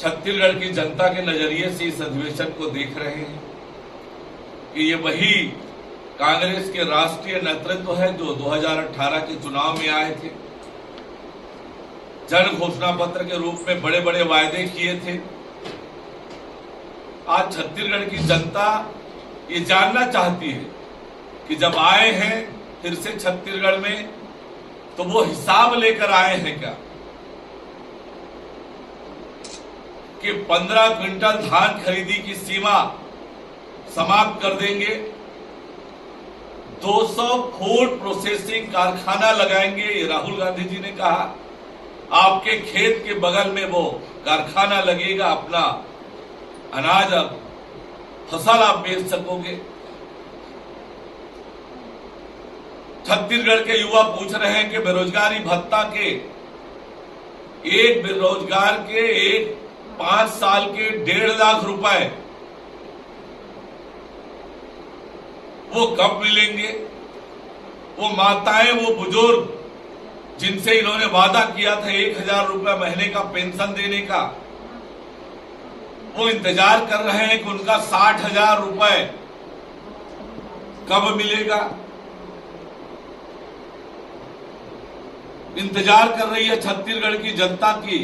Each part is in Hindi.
छत्तीसगढ़ की जनता के नजरिए से इस अधिवेशन को देख रहे हैं कि ये वही कांग्रेस के राष्ट्रीय नेतृत्व है जो 2018 के चुनाव में आए थे, जन घोषणा पत्र के रूप में बड़े बड़े वायदे किए थे। आज छत्तीसगढ़ की जनता ये जानना चाहती है कि जब आए हैं फिर से छत्तीसगढ़ में, तो वो हिसाब लेकर आए हैं क्या कि 15 क्विंटल धान खरीदी की सीमा समाप्त कर देंगे, 200 फूड प्रोसेसिंग कारखाना लगाएंगे। ये राहुल गांधी जी ने कहा, आपके खेत के बगल में वो कारखाना लगेगा, अपना अनाज अब फसल आप बेच सकोगे। छत्तीसगढ़ के युवा पूछ रहे हैं कि बेरोजगारी भत्ता के एक बेरोजगार के 5 साल के 1.5 लाख रुपए वो कब मिलेंगे। वो माताएं, वो बुजुर्ग जिनसे इन्होंने वादा किया था 1,000 रुपए महीने का पेंशन देने का, वो इंतजार कर रहे हैं कि उनका 60,000 रुपए कब मिलेगा। इंतजार कर रही है छत्तीसगढ़ की जनता की।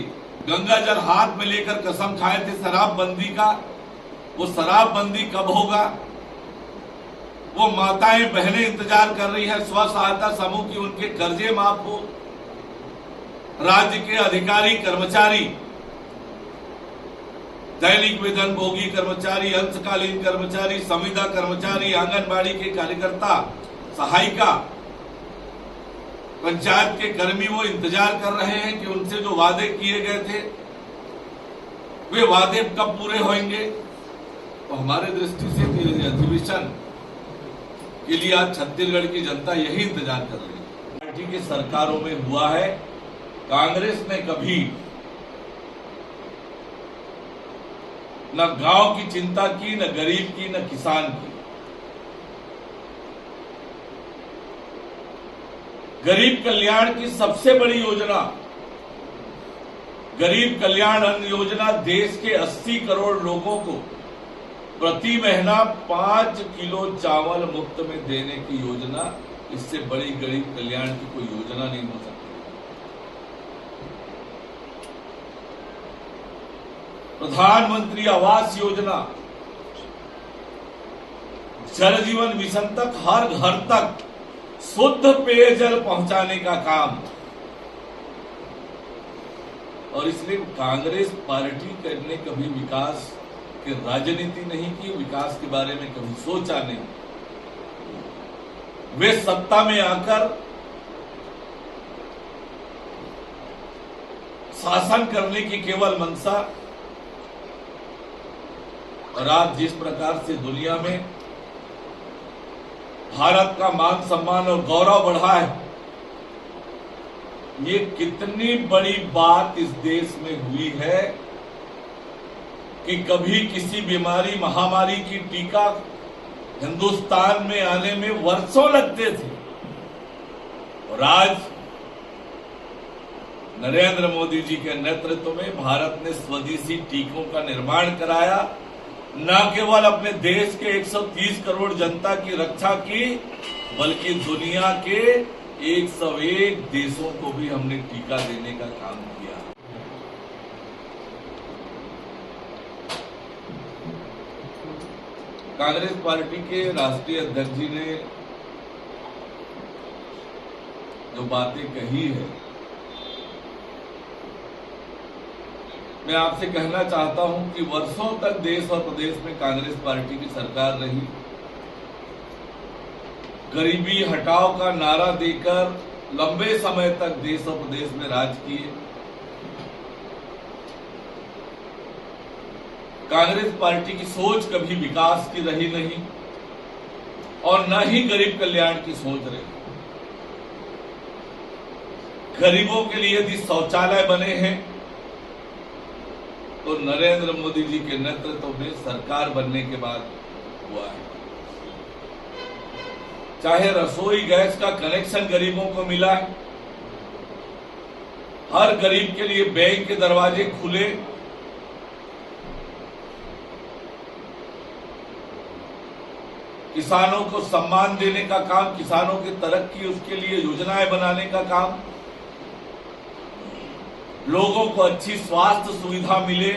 गंगा जल हाथ में लेकर कसम खाए थे शराबबंदी का, वो शराबबंदी कब होगा। वो माताएं बहनें इंतजार कर रही है स्व सहायता समूह की उनके कर्जे माफ हो। राज्य के अधिकारी कर्मचारी, दैनिक वेतन भोगी कर्मचारी, अंशकालीन कर्मचारी, संविदा कर्मचारी, आंगनबाड़ी के कार्यकर्ता, सहायिका, पंचायत के कर्मी, वो इंतजार कर रहे हैं कि उनसे जो वादे किए गए थे वे वादे कब पूरे होंगे। तो हमारे दृष्टि से अधिवेशन के लिए आज छत्तीसगढ़ की जनता यही इंतजार कर रही है। पार्टी की सरकारों में हुआ है, कांग्रेस ने कभी न गांव की चिंता की, न गरीब की, न किसान की। गरीब कल्याण की सबसे बड़ी योजना गरीब कल्याण अन्न योजना देश के 80 करोड़ लोगों को प्रति महीना 5 किलो चावल मुफ्त में देने की योजना। इससे बड़ी गरीब कल्याण की कोई योजना नहीं हो सकती। प्रधानमंत्री आवास योजना, जल जीवन मिशन तक हर घर तक शुद्ध पेयजल पहुंचाने का काम। और इसलिए कांग्रेस पार्टी करने कभी विकास की राजनीति नहीं की, विकास के बारे में कभी सोचा नहीं। वे सत्ता में आकर शासन करने की केवल मंशा। और आज जिस प्रकार से दुनिया में भारत का मान सम्मान और गौरव बढ़ा है, ये कितनी बड़ी बात इस देश में हुई है कि कभी किसी बीमारी महामारी की टीका हिंदुस्तान में आने में वर्षों लगते थे। और आज नरेंद्र मोदी जी के नेतृत्व में भारत ने स्वदेशी टीकों का निर्माण कराया। न केवल अपने देश के 130 करोड़ जनता की रक्षा की, बल्कि दुनिया के 101 देशों को भी हमने टीका देने का काम किया। कांग्रेस पार्टी के राष्ट्रीय अध्यक्ष जी ने जो बातें कही है, मैं आपसे कहना चाहता हूं कि वर्षों तक देश और प्रदेश में कांग्रेस पार्टी की सरकार रही। गरीबी हटाओ का नारा देकर लंबे समय तक देश और प्रदेश में राज किए। कांग्रेस पार्टी की सोच कभी विकास की रही नहीं और न ही गरीब कल्याण की सोच रही। गरीबों के लिए यदि शौचालय बने हैं तो नरेंद्र मोदी जी के नेतृत्व में सरकार बनने के बाद हुआ है। चाहे रसोई गैस का कनेक्शन गरीबों को मिला है, हर गरीब के लिए बैंक के दरवाजे खुले, किसानों को सम्मान देने का काम, किसानों की तरक्की, उसके लिए योजनाएं बनाने का काम, लोगों को अच्छी स्वास्थ्य सुविधा मिले,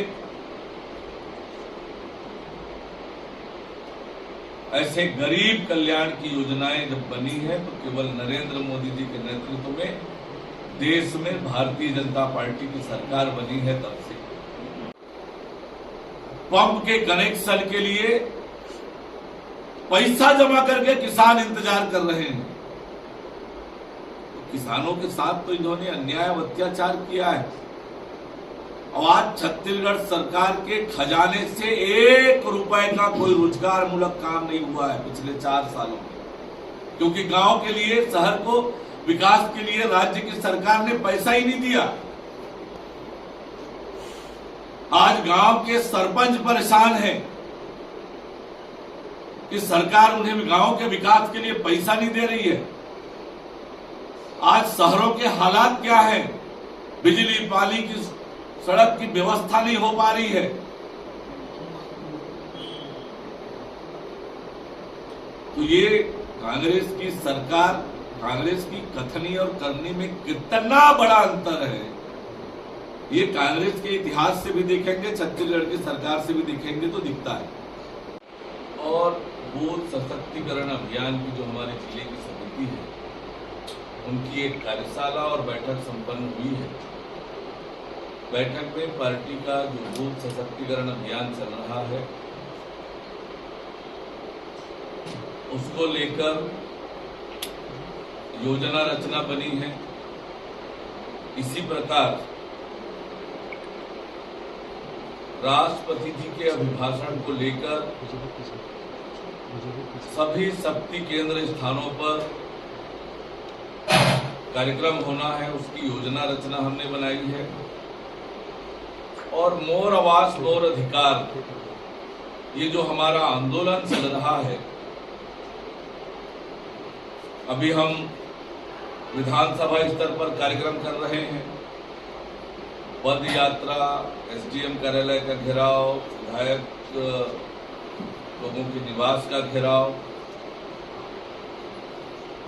ऐसे गरीब कल्याण की योजनाएं जब बनी है तो केवल नरेंद्र मोदी जी के नेतृत्व में देश में भारतीय जनता पार्टी की सरकार बनी है तब से। पंप के कनेक्शन के लिए पैसा जमा करके किसान इंतजार कर रहे हैं, तो किसानों के साथ तो इन्होंने अन्याय और अत्याचार किया है। और आज छत्तीसगढ़ सरकार के खजाने से 1 रुपए का कोई रोजगार मूलक काम नहीं हुआ है पिछले 4 सालों में, क्योंकि गांव के लिए, शहर को विकास के लिए राज्य की सरकार ने पैसा ही नहीं दिया। आज गांव के सरपंच परेशान हैं कि सरकार उन्हें गांव के विकास के लिए पैसा नहीं दे रही है। आज शहरों के हालात क्या है, बिजली, पानी की, सड़क की व्यवस्था नहीं हो पा रही है। तो ये कांग्रेस की सरकार, कांग्रेस की कथनी और करनी में कितना बड़ा अंतर है, ये कांग्रेस के इतिहास से भी देखेंगे, छत्तीसगढ़ की सरकार से भी देखेंगे तो दिखता है। और बूथ सशक्तिकरण अभियान की जो हमारे जिले की समिति है, उनकी एक कार्यशाला और बैठक संपन्न हुई है। बैठक में पार्टी का जो बूथ सशक्तिकरण अभियान चल रहा है, उसको लेकर योजना रचना बनी है। इसी प्रकार राष्ट्रपति जी के अभिभाषण को लेकर सभी शक्ति केंद्र स्थानों पर कार्यक्रम होना है, उसकी योजना रचना हमने बनाई है। और मोर आवाज मोर अधिकार, ये जो हमारा आंदोलन चल रहा है, अभी हम विधानसभा स्तर पर कार्यक्रम कर रहे हैं। पद यात्रा, एसडीएम कार्यालय का घेराव, विधायक लोगों के निवास का घेराव,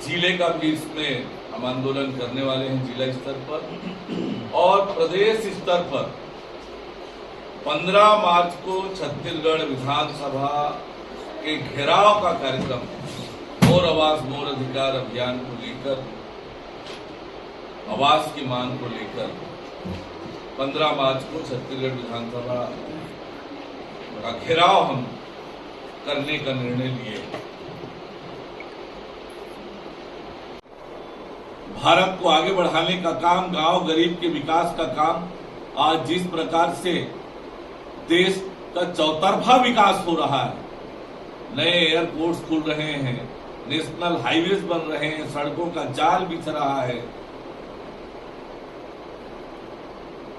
जिले का भी इसमें हम आंदोलन करने वाले हैं जिला स्तर पर। और प्रदेश स्तर पर 15 मार्च को छत्तीसगढ़ विधानसभा के घेराव का कार्यक्रम मोर आवाज मोर अधिकार अभियान को लेकर, आवास की मांग को लेकर 15 मार्च को छत्तीसगढ़ विधानसभा का घेराव हम करने का निर्णय लिए। भारत को आगे बढ़ाने का काम, गांव गरीब के विकास का काम, आज जिस प्रकार से देश का चौतरफा विकास हो रहा है, नए एयरपोर्ट्स खुल रहे हैं, नेशनल हाईवेज बन रहे हैं, सड़कों का जाल बिछ रहा है,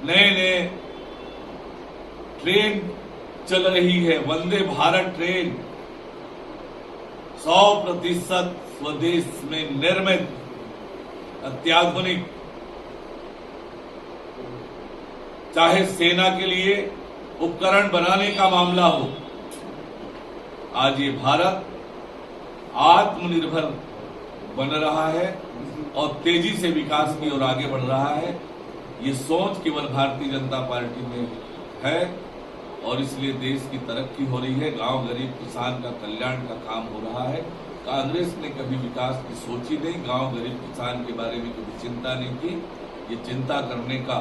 नए नए ट्रेन चल रही है, वंदे भारत ट्रेन 100% स्वदेश में निर्मित अत्याधुनिक, चाहे सेना के लिए उपकरण बनाने का मामला हो, आज ये भारत आत्मनिर्भर बन रहा है और तेजी से विकास की ओर आगे बढ़ रहा है। ये सोच केवल भारतीय जनता पार्टी में है और इसलिए देश की तरक्की हो रही है, गांव गरीब किसान का कल्याण का काम हो रहा है। कांग्रेस ने कभी विकास की सोची नहीं, गांव गरीब किसान के बारे में कभी चिंता नहीं की। ये चिंता करने का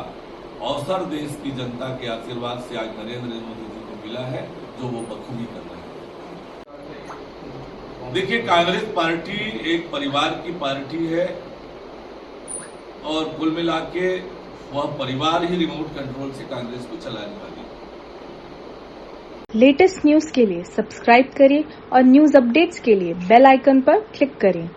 अवसर देश की जनता के आशीर्वाद से आज नरेंद्र मोदी जी को मिला है, जो वो बखूबी कर रहे हैं। देखिए, कांग्रेस पार्टी एक परिवार की पार्टी है और कुल मिला के वह परिवार ही रिमोट कंट्रोल से कांग्रेस को चलाने वाली है। लेटेस्ट न्यूज के लिए सब्सक्राइब करें और न्यूज अपडेट्स के लिए बेल आइकन पर क्लिक करें।